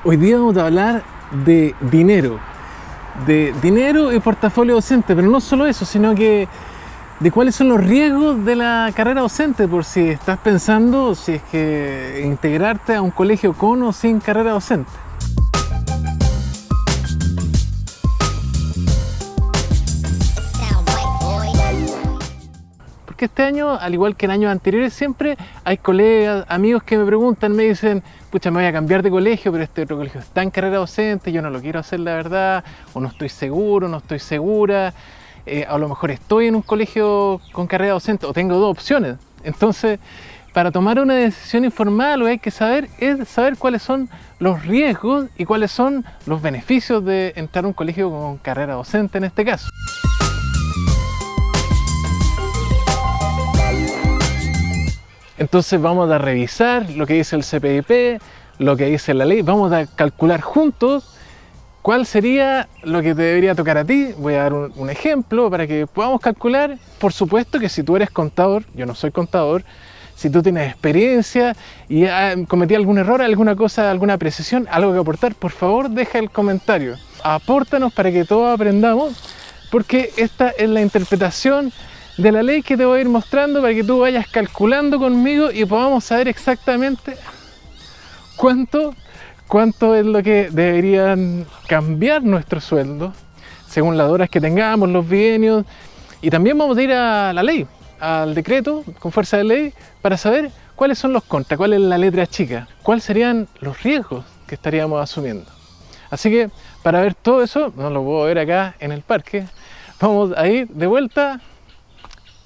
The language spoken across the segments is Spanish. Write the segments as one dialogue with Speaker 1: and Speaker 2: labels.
Speaker 1: Hoy día vamos a hablar de dinero y portafolio docente, pero no solo eso, sino que de cuáles son los riesgos de la carrera docente, por si estás pensando si es que integrarte a un colegio con o sin carrera docente. Porque este año, al igual que en años anteriores, siempre hay colegas, amigos que me preguntan, me dicen: pucha, me voy a cambiar de colegio, pero este otro colegio está en carrera docente, yo no lo quiero hacer, la verdad, o no estoy seguro, no estoy segura, a lo mejor estoy en un colegio con carrera docente, o tengo dos opciones. Entonces, para tomar una decisión informada, lo que hay que saber es saber cuáles son los riesgos y cuáles son los beneficios de entrar a un colegio con carrera docente en este caso. Entonces vamos a revisar lo que dice el CPIP, lo que dice la ley, vamos a calcular juntos cuál sería lo que te debería tocar a ti. Voy a dar un ejemplo para que podamos calcular. Por supuesto que si tú eres contador, yo no soy contador, si tú tienes experiencia y cometí algún error, alguna cosa, alguna precisión, algo que aportar, por favor deja el comentario. Apórtanos para que todos aprendamos, porque esta es la interpretación de la ley que te voy a ir mostrando para que tú vayas calculando conmigo y podamos saber exactamente cuánto es lo que deberían cambiar nuestros sueldos según las horas que tengamos, los bienios. Y también vamos a ir a la ley, al decreto con fuerza de ley, para saber cuáles son los contras, cuál es la letra chica, cuáles serían los riesgos que estaríamos asumiendo. Así que para ver todo eso, no lo puedo ver acá en el parque, vamos a ir de vuelta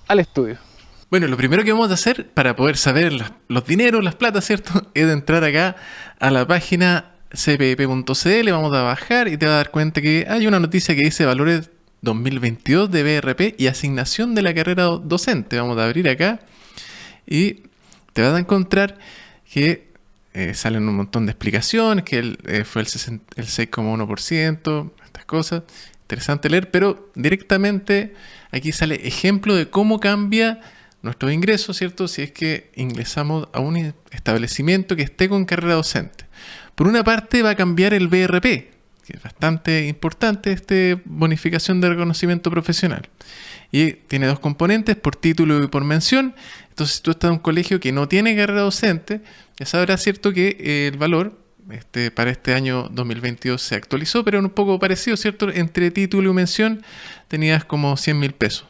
Speaker 1: al estudio. Bueno, lo primero que vamos a hacer para poder saber los dineros, las platas, ¿cierto? Es de entrar acá a la página cpip.cl, vamos a bajar y te vas a dar cuenta que hay una noticia que dice valores 2022 de BRP y asignación de la carrera docente. Vamos a abrir acá y te vas a encontrar que salen un montón de explicaciones, que fue el 6,1%, estas cosas. Interesante leer, pero directamente aquí sale ejemplo de cómo cambia nuestro ingreso, ¿cierto? Si es que ingresamos a un establecimiento que esté con carrera docente. Por una parte va a cambiar el BRP, que es bastante importante, bonificación de reconocimiento profesional. Y tiene dos componentes, por título y por mención. Entonces, si tú estás en un colegio que no tiene carrera docente, ya sabrás, ¿cierto?, que el valor para este año 2022 se actualizó, pero un poco parecido, ¿cierto? Entre título y mención tenías como 100.000 pesos.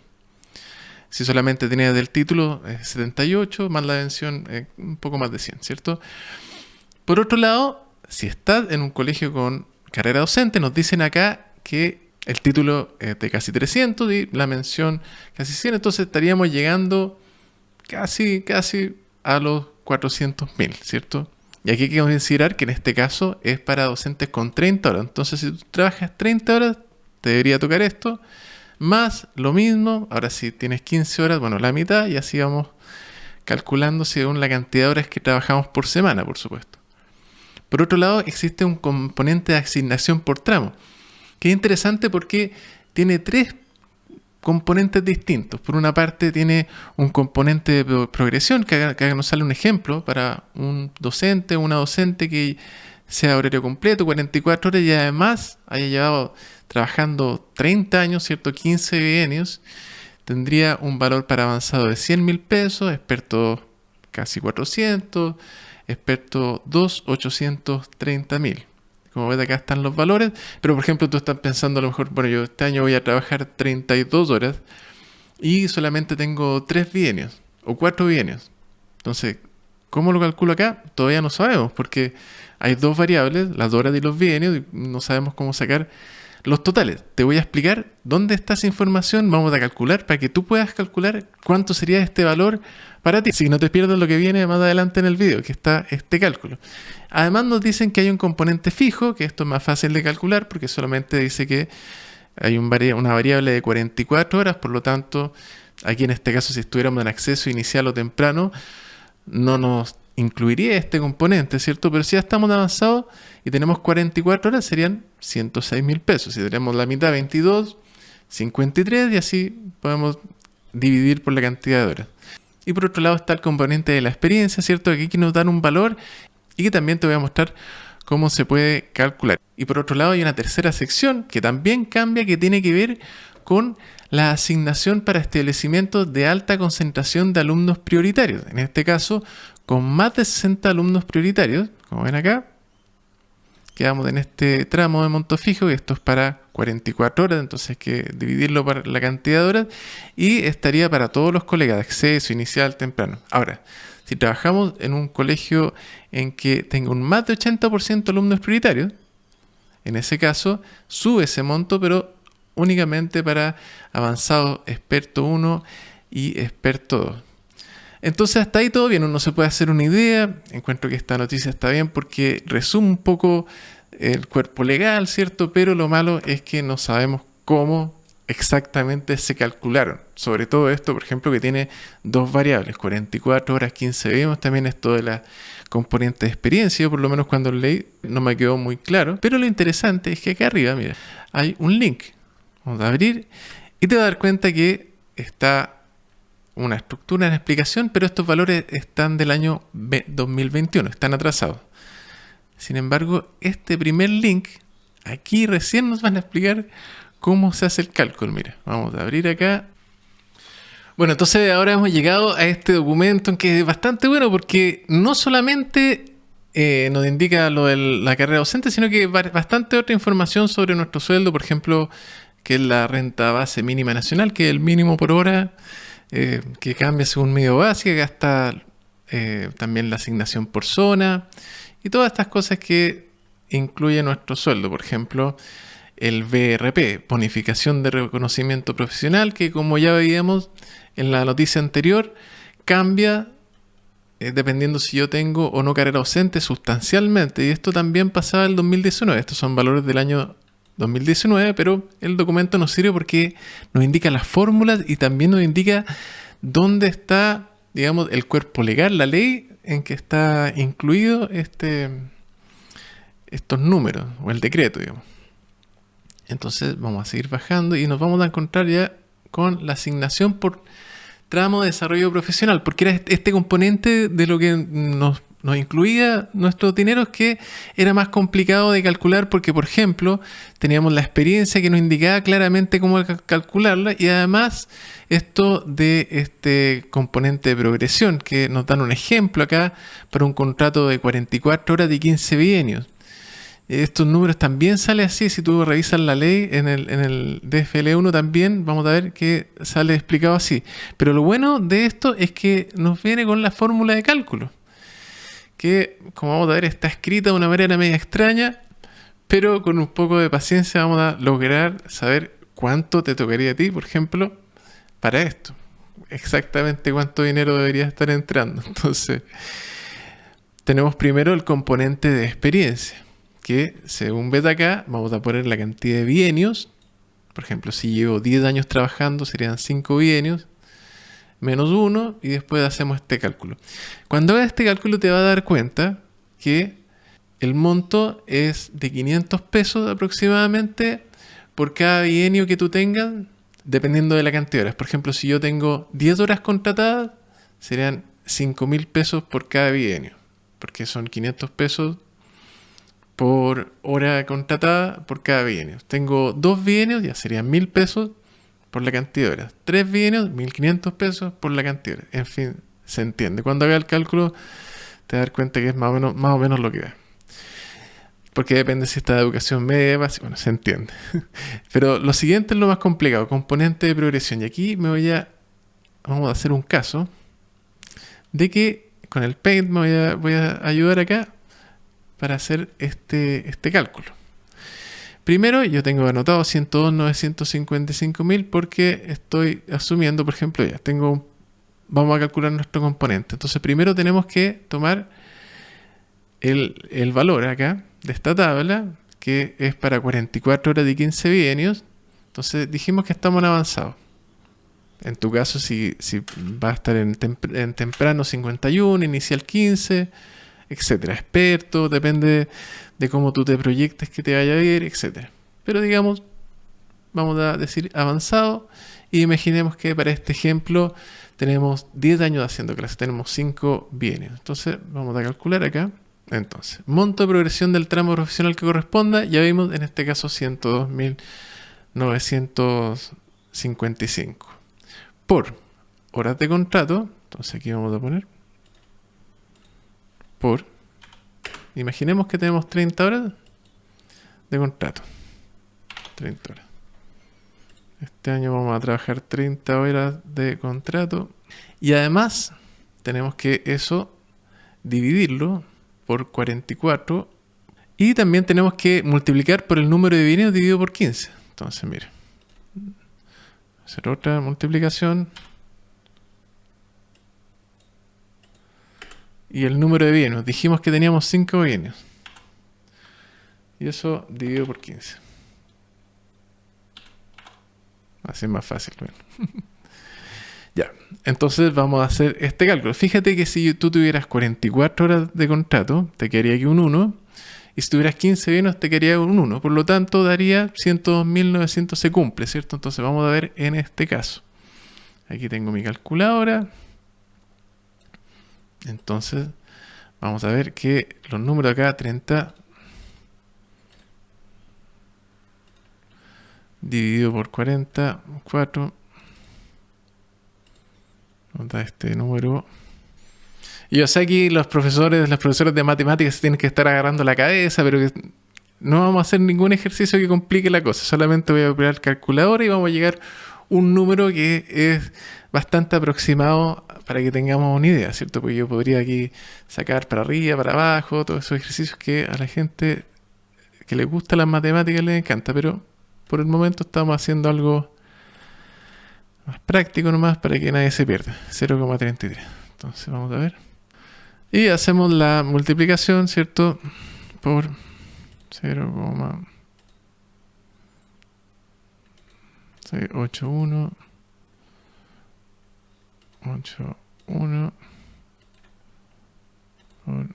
Speaker 1: Si solamente tenías del título, 78, más la mención, un poco más de 100, ¿cierto? Por otro lado, si estás en un colegio con carrera docente, nos dicen acá que el título es de casi 300 y la mención casi 100, entonces estaríamos llegando casi a los 400.000, ¿cierto? Y aquí hay que considerar que en este caso es para docentes con 30 horas. Entonces, si tú trabajas 30 horas, te debería tocar esto, más lo mismo. Ahora, si tienes 15 horas, bueno, la mitad, y así vamos calculando según la cantidad de horas que trabajamos por semana, por supuesto. Por otro lado, existe un componente de asignación por tramo, que es interesante porque tiene tres componentes distintos. Por una parte tiene un componente de progresión, que acá nos sale un ejemplo para un docente o una docente que sea horario completo, 44 horas y además haya llevado trabajando 30 años, ¿cierto? 15 bienios, tendría un valor para avanzado de 100.000 pesos, experto casi 400, experto 2, 830.000. Como ves, acá están los valores, pero por ejemplo tú estás pensando a lo mejor, bueno, yo este año voy a trabajar 32 horas y solamente tengo 3 bienios o 4 bienios. Entonces, ¿cómo lo calculo acá? Todavía no sabemos, porque hay dos variables, las horas y los bienios, y no sabemos cómo sacar los totales. Te voy a explicar dónde está esa información, vamos a calcular para que tú puedas calcular cuánto sería este valor para ti. Así que no te pierdas lo que viene más adelante en el video, que está este cálculo. Además nos dicen que hay un componente fijo, que esto es más fácil de calcular porque solamente dice que hay una variable de 44 horas, por lo tanto, aquí en este caso si estuviéramos en acceso inicial o temprano, no nos incluiría este componente, ¿cierto? Pero si ya estamos avanzados y tenemos 44 horas, serían 106.000 pesos. Si tenemos la mitad, 22, 53, y así podemos dividir por la cantidad de horas. Y por otro lado está el componente de la experiencia, ¿cierto? Aquí nos dan un valor y que también te voy a mostrar cómo se puede calcular. Y por otro lado hay una tercera sección que también cambia, que tiene que ver con la asignación para establecimientos de alta concentración de alumnos prioritarios. En este caso, con más de 60 alumnos prioritarios, como ven acá, quedamos en este tramo de monto fijo, y esto es para 44 horas, entonces hay que dividirlo por la cantidad de horas, y estaría para todos los colegas de acceso, inicial, temprano. Ahora, si trabajamos en un colegio en que tenga un más de 80% de alumnos prioritarios, en ese caso sube ese monto, pero únicamente para avanzado experto 1 y experto 2. Entonces hasta ahí todo bien, uno se puede hacer una idea. Encuentro que esta noticia está bien porque resume un poco el cuerpo legal, ¿cierto? Pero lo malo es que no sabemos cómo exactamente se calcularon. Sobre todo esto, por ejemplo, que tiene dos variables, 44 horas, 15 vimos, también esto de la componente de experiencia. Yo por lo menos cuando lo leí no me quedó muy claro. Pero lo interesante es que acá arriba, mira, hay un link. Vamos a abrir y te vas a dar cuenta que está una estructura en explicación, pero estos valores están del año 2021, están atrasados. Sin embargo, este primer link, aquí recién nos van a explicar cómo se hace el cálculo. Mira, vamos a abrir acá. Bueno, entonces ahora hemos llegado a este documento que es bastante bueno porque no solamente nos indica lo de la carrera docente, sino que bastante otra información sobre nuestro sueldo, por ejemplo, que es la renta base mínima nacional, que es el mínimo por hora, que cambia según medio básico, que está también la asignación por zona y todas estas cosas que incluye nuestro sueldo. Por ejemplo, el BRP, bonificación de reconocimiento profesional, que como ya veíamos en la noticia anterior, cambia dependiendo si yo tengo o no carrera docente sustancialmente, y esto también pasaba en el 2019. Estos son valores del año 2019, pero el documento nos sirve porque nos indica las fórmulas y también nos indica dónde está, digamos, el cuerpo legal, la ley en que está incluido estos números, o el decreto, digamos. Entonces vamos a seguir bajando y nos vamos a encontrar ya con la asignación por tramo de desarrollo profesional, porque era este componente de lo que nos incluía nuestros dineros, que era más complicado de calcular porque, por ejemplo, teníamos la experiencia que nos indicaba claramente cómo calcularla, y además esto de este componente de progresión, que nos dan un ejemplo acá para un contrato de 44 horas de 15 bienios. Estos números también salen así. Si tú revisas la ley en el DFL1 también vamos a ver que sale explicado así. Pero lo bueno de esto es que nos viene con la fórmula de cálculo, que como vamos a ver está escrita de una manera media extraña, pero con un poco de paciencia vamos a lograr saber cuánto te tocaría a ti, por ejemplo, para esto. Exactamente cuánto dinero debería estar entrando. Entonces, tenemos primero el componente de experiencia, que según ves acá, vamos a poner la cantidad de bienios. Por ejemplo, si llevo 10 años trabajando, serían 5 bienios, menos 1, y después hacemos este cálculo. Cuando hagas este cálculo te vas a dar cuenta que el monto es de 500 pesos aproximadamente por cada bienio que tú tengas, dependiendo de la cantidad de horas. Por ejemplo, si yo tengo 10 horas contratadas, serían 5.000 pesos por cada bienio, porque son 500 pesos por hora contratada por cada bienio. Tengo 2 bienios, ya serían 1.000 pesos por la cantidad de horas. 3 bienios, 1.500 pesos por la cantidad de horas. En fin, se entiende. Cuando haga el cálculo te vas a dar cuenta que es más o menos lo que da. Porque depende si está de educación media, básica, bueno, se entiende. Pero lo siguiente es lo más complicado, componente de progresión. Y aquí vamos a hacer un caso de que con el Paint voy a ayudar acá para hacer este cálculo. Primero, yo tengo anotado 102.955.000 porque estoy asumiendo, por ejemplo, vamos a calcular nuestro componente. Entonces, primero tenemos que tomar el valor acá de esta tabla, que es para 44 horas de 15 bienios. Entonces, dijimos que estamos en avanzado. En tu caso, si va a estar en temprano 51, inicial 15, etcétera, experto, depende de cómo tú te proyectes que te vaya a ir, etcétera. Pero digamos, vamos a decir avanzado, y imaginemos que para este ejemplo tenemos 10 años haciendo clases, tenemos 5 bienios. Entonces vamos a calcular acá Entonces, monto de progresión del tramo profesional que corresponda, ya vimos en este caso 102.955. Por horas de contrato, entonces aquí vamos a poner por, imaginemos que tenemos 30 horas de contrato. 30 horas. Este año vamos a trabajar 30 horas de contrato. Y además tenemos que eso dividirlo por 44. Y también tenemos que multiplicar por el número de bienios dividido por 15. Entonces, mira. Hacer otra multiplicación. Y el número de bienios. Dijimos que teníamos 5 bienios. Y eso dividido por 15. Así es más fácil. Bueno. Ya, entonces vamos a hacer este cálculo. Fíjate que si tú tuvieras 44 horas de contrato, te quedaría aquí un 1. Y si tuvieras 15 bienios, te quedaría un 1. Por lo tanto, daría 102.900, se cumple, ¿cierto? Entonces vamos a ver en este caso. Aquí tengo mi calculadora. Entonces, vamos a ver que los números acá, 30 dividido por 40, 4, nos da este número. Y yo sé que los profesores de matemáticas tienen que estar agarrando la cabeza, pero que no vamos a hacer ningún ejercicio que complique la cosa. Solamente voy a operar el calculador y vamos a llegar a un número que es bastante aproximado para que tengamos una idea, ¿cierto? Porque yo podría aquí sacar para arriba, para abajo, todos esos ejercicios que a la gente que le gusta las matemáticas les encanta, pero por el momento estamos haciendo algo más práctico nomás para que nadie se pierda. 0,33. Entonces vamos a ver. Y hacemos la multiplicación, ¿cierto? Por 0,681. 81 por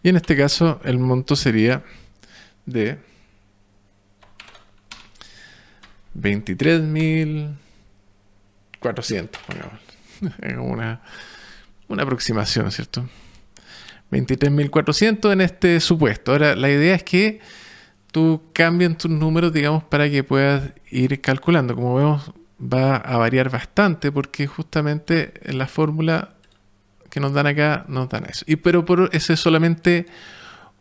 Speaker 1: y en este caso el monto sería de 23.400, pongamos. Es una aproximación, ¿cierto? 23.400 en este supuesto. Ahora, la idea es que tú cambies tus números, digamos, para que puedas ir calculando. Como vemos, va a variar bastante porque justamente en la fórmula que nos dan acá nos dan eso. Pero eso es solamente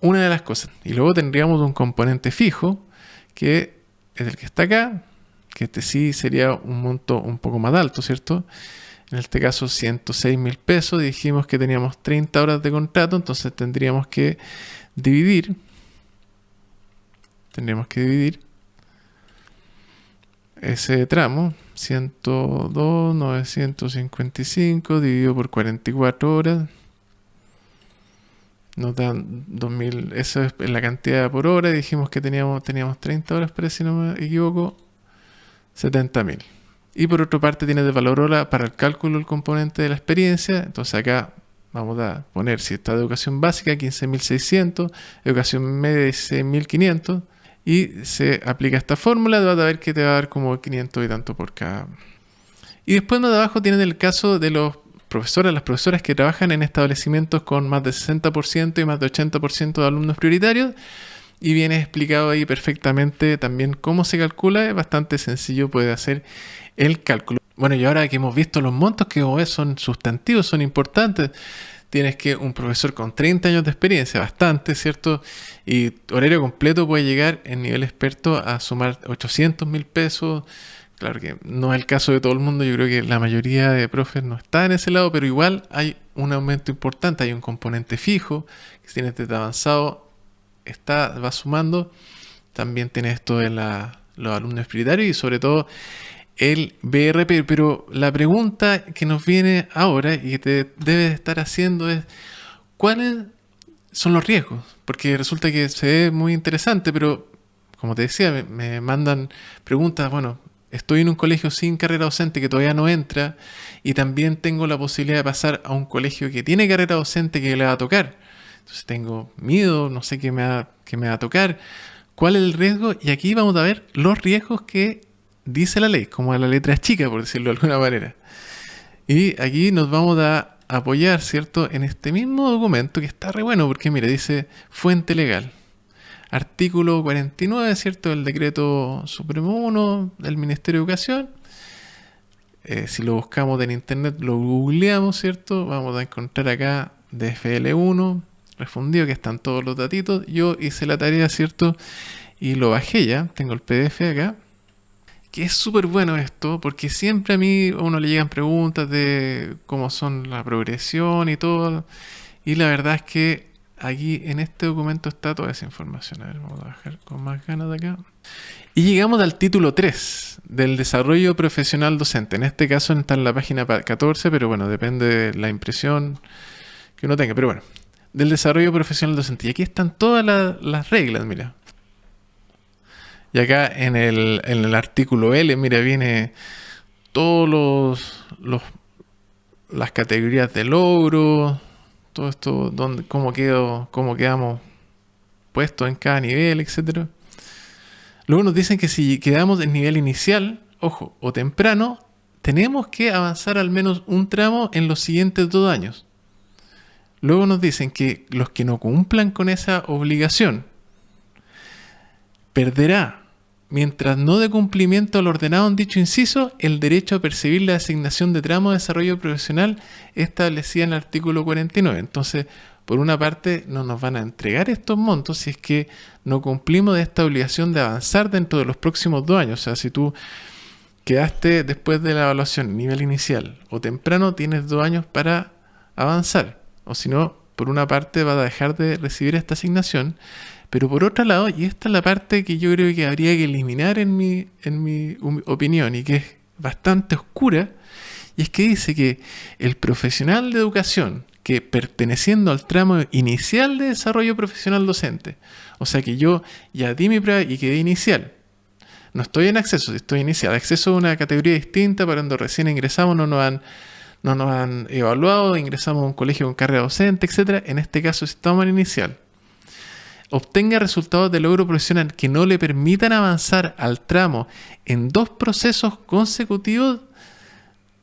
Speaker 1: una de las cosas. Y luego tendríamos un componente fijo, que es el que está acá, que este sí sería un monto un poco más alto, ¿cierto? En este caso 106.000 pesos. Dijimos que teníamos 30 horas de contrato, entonces tendríamos que dividir ese tramo, 102.955 dividido por 44 horas. Nos dan 2.000, eso es la cantidad por hora. Dijimos que teníamos 30 horas, pero si no me equivoco, 70.000. Y por otra parte tiene de valor hora para el cálculo del componente de la experiencia. Entonces acá vamos a poner, si está de educación básica, 15.600, educación media 16.500. Y se aplica esta fórmula, vas a ver que te va a dar como 500 y tanto por cada. Y después más de abajo tienen el caso de los profesores, las profesoras que trabajan en establecimientos con más de 60% y más de 80% de alumnos prioritarios. Y viene explicado ahí perfectamente también cómo se calcula. Es bastante sencillo, puede hacer el cálculo. Bueno, y ahora que hemos visto los montos, que como ves son sustantivos, son importantes. Tienes que un profesor con 30 años de experiencia, bastante, ¿cierto? Y horario completo puede llegar en nivel experto a sumar 800.000 pesos. Claro que no es el caso de todo el mundo, yo creo que la mayoría de profes no está en ese lado, pero igual hay un aumento importante, hay un componente fijo, que si tienes desde avanzado, va sumando. También tienes esto de los alumnos prioritarios y sobre todo el BRP, pero la pregunta que nos viene ahora y que te debes estar haciendo es ¿cuáles son los riesgos? Porque resulta que se ve muy interesante, pero como te decía, me mandan preguntas, bueno, estoy en un colegio sin carrera docente que todavía no entra y también tengo la posibilidad de pasar a un colegio que tiene carrera docente que le va a tocar. Entonces tengo miedo, no sé qué me va a tocar, cuál es el riesgo y aquí vamos a ver los riesgos que dice la ley, como a la letra chica, por decirlo de alguna manera. Y aquí nos vamos a apoyar, ¿cierto?, en este mismo documento que está re bueno, porque mira, dice fuente legal. Artículo 49, ¿cierto?, del Decreto Supremo 1 del Ministerio de Educación. Si lo buscamos en internet, lo googleamos, ¿cierto?, vamos a encontrar acá DFL1, refundido, que están todos los datitos. Yo hice la tarea, ¿cierto?, y lo bajé ya, tengo el PDF acá. Que es súper bueno esto, porque siempre a mí a uno le llegan preguntas de cómo son la progresión y todo. Y la verdad es que aquí en este documento está toda esa información. A ver, vamos a bajar con más ganas de acá. Y llegamos al título 3 del desarrollo profesional docente. En este caso está en la página 14, pero bueno, depende de la impresión que uno tenga. Pero bueno, del desarrollo profesional docente. Y aquí están todas las reglas, mira. Y acá en el artículo L, mira, viene todos las categorías de logro, todo esto, cómo quedamos puestos en cada nivel, etcétera. Luego nos dicen que si quedamos en nivel inicial, ojo, o temprano, tenemos que avanzar al menos un tramo en los siguientes 2 años. Luego nos dicen que los que no cumplan con esa obligación perderá, mientras no dé cumplimiento al ordenado en dicho inciso, el derecho a percibir la asignación de tramo de desarrollo profesional establecida en el artículo 49. Entonces, por una parte, no nos van a entregar estos montos si es que no cumplimos de esta obligación de avanzar dentro de los próximos 2 años. O sea, si tú quedaste después de la evaluación nivel inicial o temprano, tienes 2 años para avanzar. O si no, por una parte, vas a dejar de recibir esta asignación. Pero por otro lado, y esta es la parte que yo creo que habría que eliminar en mi opinión y que es bastante oscura, y es que dice que el profesional de educación que perteneciendo al tramo inicial de desarrollo profesional docente, o sea que yo ya di mi prueba y quedé inicial, no estoy en acceso, estoy inicial. Acceso es una categoría distinta para cuando recién ingresamos, no nos han evaluado, ingresamos a un colegio con carrera docente, etc. En este caso estamos en inicial. Obtenga resultados de logro profesional que no le permitan avanzar al tramo en 2 procesos consecutivos,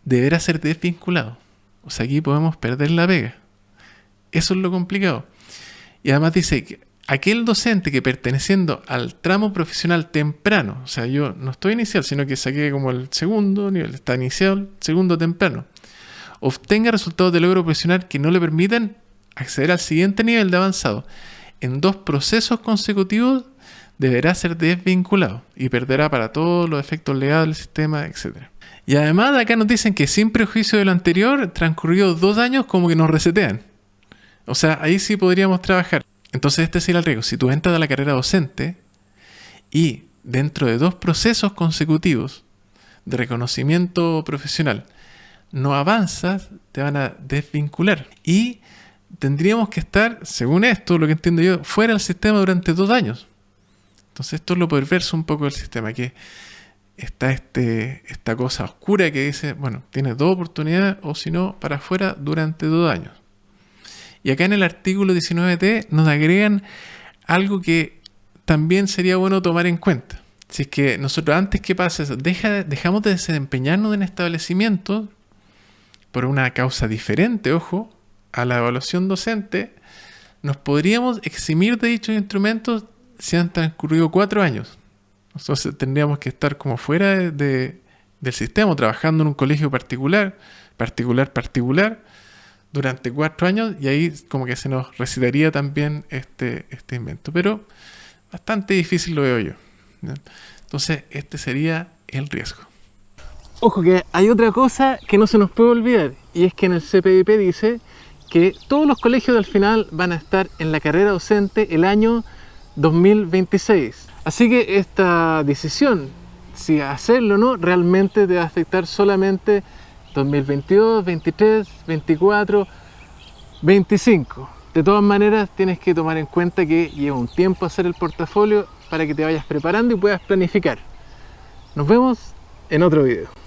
Speaker 1: deberá ser desvinculado. O sea, aquí podemos perder la pega. Eso es lo complicado. Y además dice que aquel docente que perteneciendo al tramo profesional temprano, o sea, yo no estoy inicial, sino que saqué como el segundo nivel, está inicial, segundo temprano, obtenga resultados de logro profesional que no le permitan acceder al siguiente nivel de avanzado en 2 procesos consecutivos, deberá ser desvinculado y perderá para todos los efectos legales del sistema, etc. Y además acá nos dicen que sin prejuicio de lo anterior, transcurridos 2 años, como que nos resetean. O sea, ahí sí podríamos trabajar. Entonces este sería el riesgo. Si tú entras a la carrera docente y dentro de 2 procesos consecutivos de reconocimiento profesional no avanzas, te van a desvincular. Y tendríamos que estar, según esto, lo que entiendo yo, fuera del sistema durante 2 años. Entonces esto es lo perverso un poco del sistema, que está esta cosa oscura que dice, bueno, tienes 2 oportunidades o si no, para afuera durante 2 años. Y acá en el artículo 19T nos agregan algo que también sería bueno tomar en cuenta. Si es que nosotros antes que pase eso, dejamos de desempeñarnos en establecimientos por una causa diferente, ojo, a la evaluación docente, nos podríamos eximir de dichos instrumentos si han transcurrido 4 años. Entonces tendríamos que estar como fuera del sistema, trabajando en un colegio particular, durante 4 años, y ahí como que se nos recitaría también este invento. Pero bastante difícil lo veo yo, ¿no? Entonces este sería el riesgo. Ojo que hay otra cosa que no se nos puede olvidar, y es que en el CPIP dice que todos los colegios al final van a estar en la carrera docente el año 2026. Así que esta decisión, si hacerlo o no, realmente te va a afectar solamente 2022, 23, 24, 25. De todas maneras, tienes que tomar en cuenta que lleva un tiempo hacer el portafolio para que te vayas preparando y puedas planificar. Nos vemos en otro video.